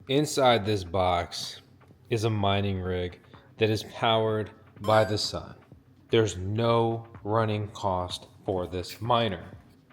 Inside this box is a mining rig that is powered by the sun. There's no running cost for this miner.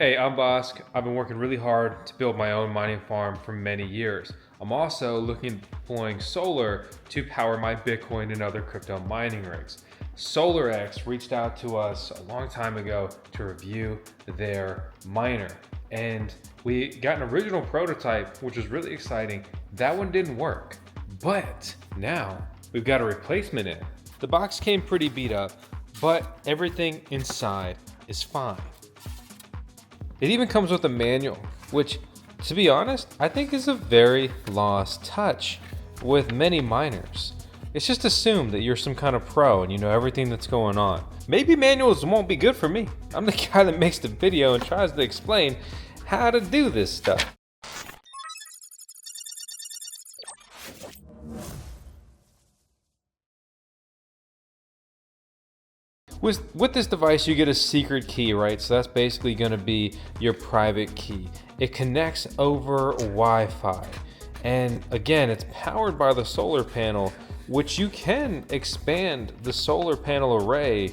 Hey, I'm Bosk. I've been working really hard to build my own mining farm for many years. I'm also looking at deploying solar to power my Bitcoin and other crypto mining rigs. SolarX reached out to us a long time ago to review their miner. And we got an original prototype, which was really exciting. That one didn't work, but now we've got a replacement in. The box came pretty beat up, but everything inside is fine. It even comes with a manual, which, to be honest, I think is a very lost touch with many miners. It's just assumed that you're some kind of pro and you know everything that's going on. Maybe manuals won't be good for me. I'm the guy that makes the video and tries to explain how to do this stuff. With this device, you get a secret key, right? So that's basically going to be your private key. It connects over Wi-Fi. And again, it's powered by the solar panel, which you can expand the solar panel array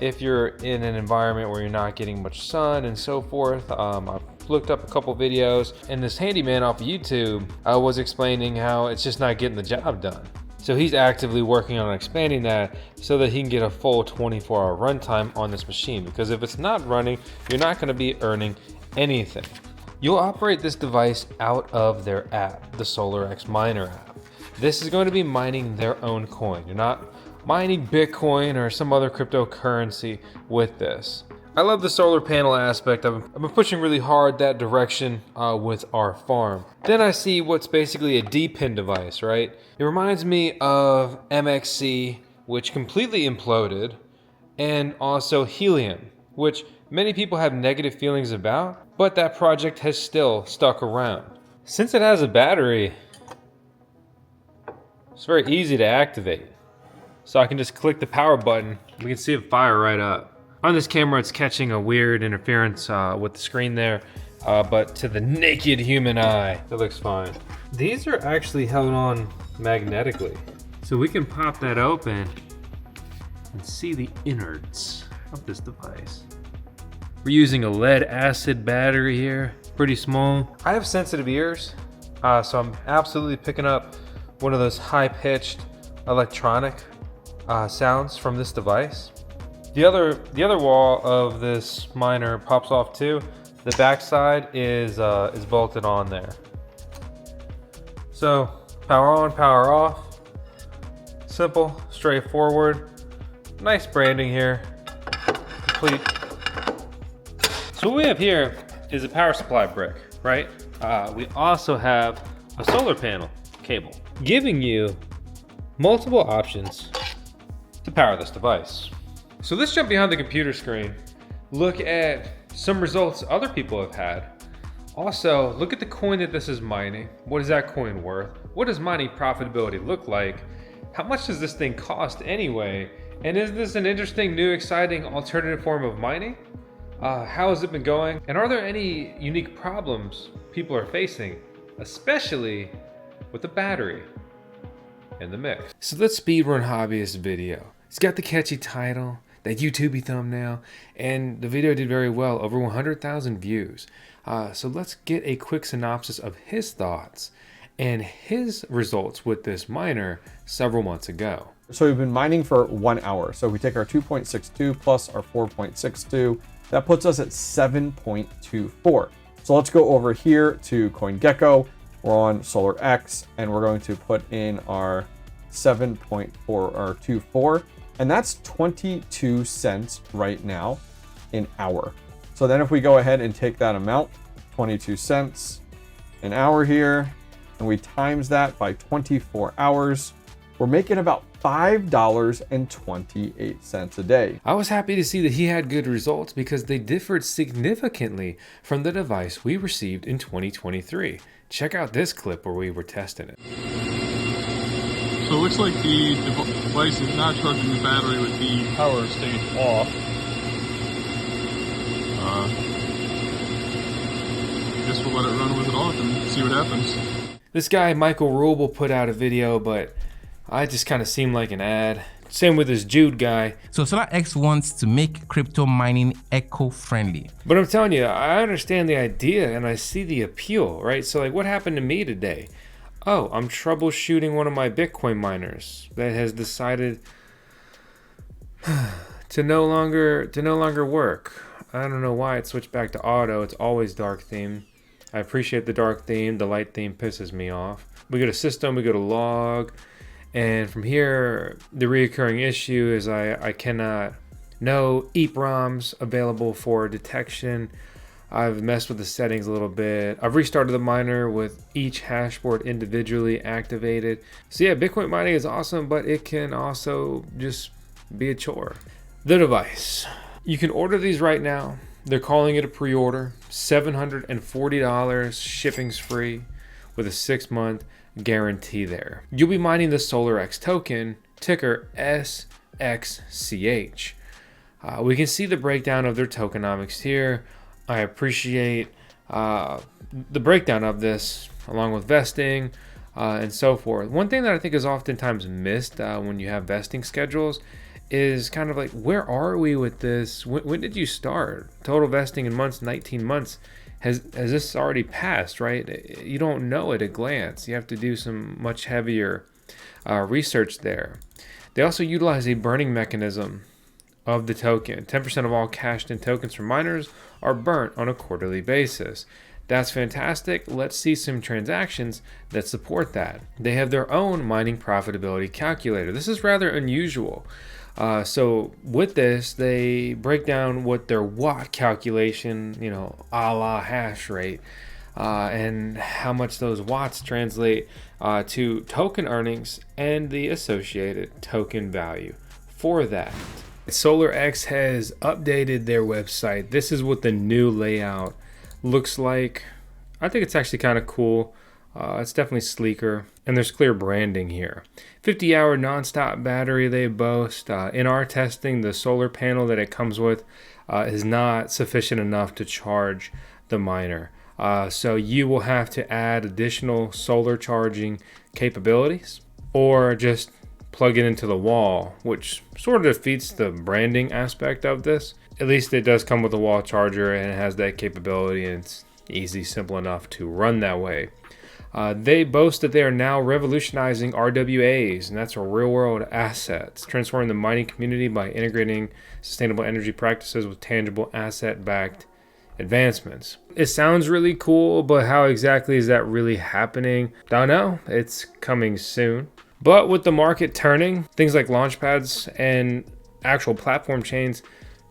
if you're in an environment where you're not getting much sun and so forth. I've looked up a couple videos, and this handyman off of YouTube was explaining how it's just not getting the job done. So he's actively working on expanding that so that he can get a full 24-hour runtime on this machine, because if it's not running, you're not going to be earning anything. You'll operate this device out of their app, the SolarX miner app. This is going to be mining their own coin. You're not mining Bitcoin or some other cryptocurrency with this. I love the solar panel aspect. I've been pushing really hard that direction with our farm. Then I see what's basically a D-pin device, right? It reminds me of MXC, which completely imploded, and also Helium, which many people have negative feelings about, but that project has still stuck around. Since it has a battery, it's very easy to activate. So I can just click the power button. We can see it fire right up. On this camera, it's catching a weird interference with the screen there, but to the naked human eye, it looks fine. These are actually held on magnetically. So we can pop that open and see the innards of this device. We're using a lead acid battery here, pretty small. I have sensitive ears, so I'm absolutely picking up one of those high-pitched electronic sounds from this device. The other wall of this miner pops off too. The back side is bolted on there. So power on, power off. Simple, straightforward. Nice branding here. Complete. So what we have here is a power supply brick, right? We also have a solar panel cable, giving you multiple options to power this device. So let's jump behind the computer screen, look at some results other people have had. Also, look at the coin that this is mining. What is that coin worth? What does mining profitability look like? How much does this thing cost anyway? And is this an interesting, new, exciting alternative form of mining? How has it been going? And are there any unique problems people are facing, especially with the battery in the mix? So let's speedrun hobbyist video. It's got the catchy title, that YouTubey thumbnail, and the video did very well, over 100,000 views. So let's get a quick synopsis of his thoughts and his results with this miner several months ago. So we've been mining for 1 hour. So we take our 2.62 plus our 4.62, that puts us at 7.24. So let's go over here to CoinGecko. We're on SolarX, and we're going to put in our 7.4 or 24, and that's 22 cents right now an hour. So then if we go ahead and take that amount, 22 cents an hour here, and we times that by 24 hours, we're making about $5.28 a day. I was happy to see that he had good results because they differed significantly from the device we received in 2023. Check out this clip where we were testing it. So it looks like the device is not charging the battery with the power stage off. I guess we'll let it run with it off and see what happens. This guy, Michael Rubel, put out a video, but I just kind of seemed like an ad. Same with this Jude guy. So SolarX wants to make crypto mining eco-friendly. But I'm telling you, I understand the idea and I see the appeal, right? So like what happened to me today? Oh, I'm troubleshooting one of my Bitcoin miners that has decided to no longer work. I don't know why it switched back to auto. It's always dark theme. I appreciate the dark theme. The light theme pisses me off. We go to system, we go to log. And from here, the reoccurring issue is I cannot know EEPROMs available for detection. I've messed with the settings a little bit. I've restarted the miner with each hashboard individually activated. So yeah, Bitcoin mining is awesome, but it can also just be a chore. The device. You can order these right now. They're calling it a pre-order. $740, shipping's free with a 6-month guarantee there. You'll be mining the SolarX token, ticker SXCH. We can see the breakdown of their tokenomics here. I appreciate the breakdown of this along with vesting and so forth. One thing that I think is oftentimes missed when you have vesting schedules is kind of like, where are we with this? When did you start? Total vesting in months, 19 months. Has this already passed, right? You don't know at a glance. You have to do some much heavier research there. They also utilize a burning mechanism of the token. 10% of all cashed in tokens from miners are burnt on a quarterly basis. That's fantastic. Let's see some transactions that support that. They have their own mining profitability calculator. This is rather unusual. So with this, they break down what their watt calculation, a la hash rate, and how much those watts translate to token earnings and the associated token value for that. SolarX has updated their website. This is what the new layout looks like. I think it's actually kind of cool. It's definitely sleeker, and there's clear branding here. 50-hour non-stop battery they boast. In our testing, the solar panel that it comes with is not sufficient enough to charge the miner. So you will have to add additional solar charging capabilities or just plug it into the wall, which sort of defeats the branding aspect of this. At least it does come with a wall charger and it has that capability, and it's easy, simple enough to run that way. They boast that they are now revolutionizing RWAs, and that's our real-world assets, transforming the mining community by integrating sustainable energy practices with tangible asset-backed advancements. It sounds really cool, but how exactly is that really happening? Don't know. It's coming soon. But with the market turning, things like launchpads and actual platform chains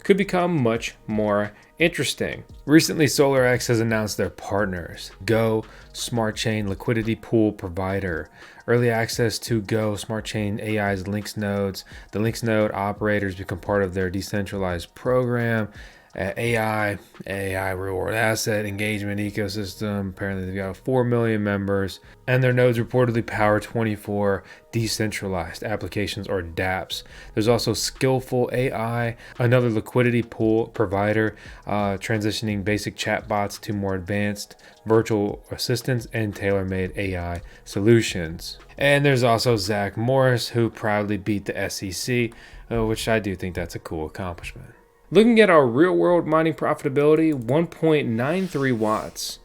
could become much more interesting. Recently, SolarX has announced their partners, Go Smart Chain liquidity pool provider, early access to Go Smart Chain AI's Links nodes. The Links node operators become part of their decentralized program. AI real world asset engagement ecosystem. Apparently they've got 4 million members, and their nodes reportedly power 24 decentralized applications, or dApps. There's also Skillful AI, another liquidity pool provider, transitioning basic chatbots to more advanced virtual assistants and tailor-made AI solutions. And there's also Zach Morris, who proudly beat the SEC, which I do think that's a cool accomplishment. Looking at our real-world mining profitability, 1.93 watts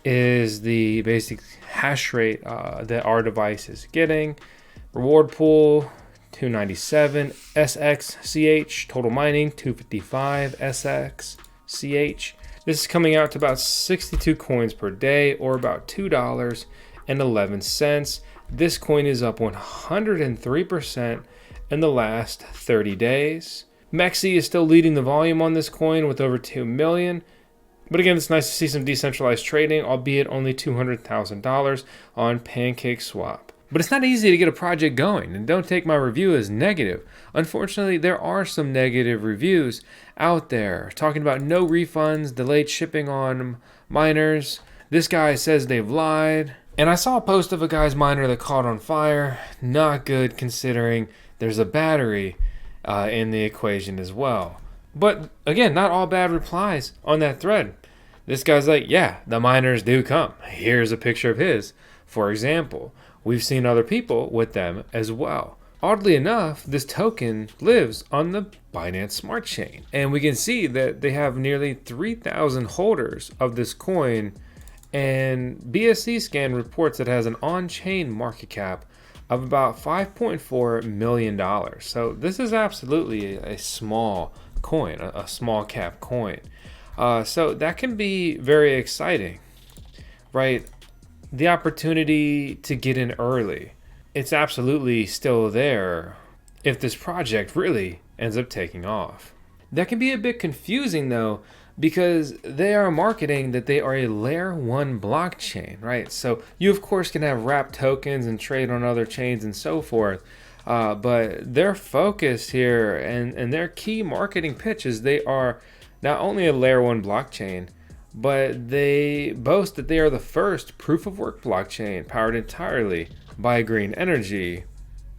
is the basic hash rate that our device is getting. Reward pool, 297. SXCH, total mining, 255 SXCH. This is coming out to about 62 coins per day, or about $2.11. This coin is up 103% in the last 30 days. Mexi is still leading the volume on this coin with over 2 million. But again, it's nice to see some decentralized trading, albeit only $200,000 on PancakeSwap. But it's not easy to get a project going, and don't take my review as negative. Unfortunately, there are some negative reviews out there talking about no refunds, delayed shipping on miners. This guy says they've lied. And I saw a post of a guy's miner that caught on fire. Not good considering there's a battery in the equation as well. But again, not all bad replies on that thread. This guy's like, yeah, the miners do come. Here's a picture of his For example, we've seen other people with them as well. Oddly enough, this token lives on the Binance Smart Chain, and we can see that they have nearly 3,000 holders of this coin, and BSC Scan reports it has an on-chain market cap of about $5.4 million. So this is absolutely a small coin, a small cap coin. So that can be very exciting, right? The opportunity to get in early, it's absolutely still there if this project really ends up taking off. That can be a bit confusing though, because they are marketing that they are a layer 1 blockchain, right? So you of course can have wrapped tokens and trade on other chains and so forth, but their focus here and their key marketing pitch is they are not only a layer 1 blockchain, but they boast that they are the first proof of work blockchain powered entirely by green energy,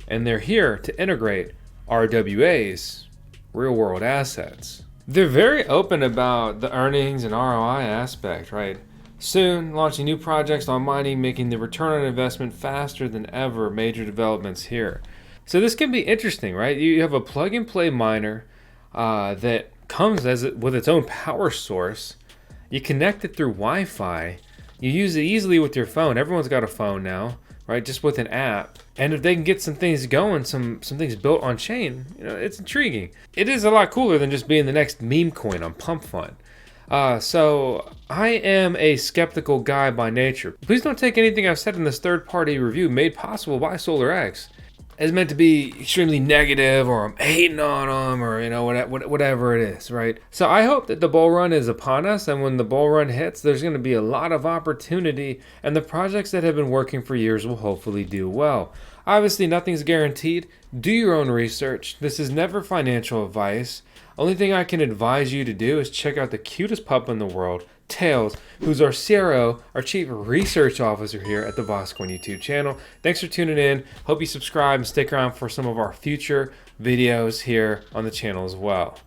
and they're here to integrate RWAs, real world assets. They're very open about the earnings and ROI aspect, right? Soon launching new projects on mining, making the return on investment faster than ever. Major developments here. So this can be interesting, right? You have a plug and play miner that comes with its own power source. You connect it through Wi-Fi. You use it easily with your phone. Everyone's got a phone now, right? Just with an app. And if they can get some things going, some things built on chain, it's intriguing. It is a lot cooler than just being the next meme coin on Pump Fund. So I am a skeptical guy by nature. Please don't take anything I've said in this third-party review made possible by SolarX as meant to be extremely negative, or I'm hating on them, or whatever it is, right? So I hope that the bull run is upon us, and when the bull run hits, there's going to be a lot of opportunity, and the projects that have been working for years will hopefully do well. Obviously, nothing's guaranteed. Do your own research. This is never financial advice. Only thing I can advise you to do is check out the cutest pup in the world, Tails, who's our CRO, our Chief Research Officer here at the VoxCoin YouTube channel. Thanks for tuning in. Hope you subscribe and stick around for some of our future videos here on the channel as well.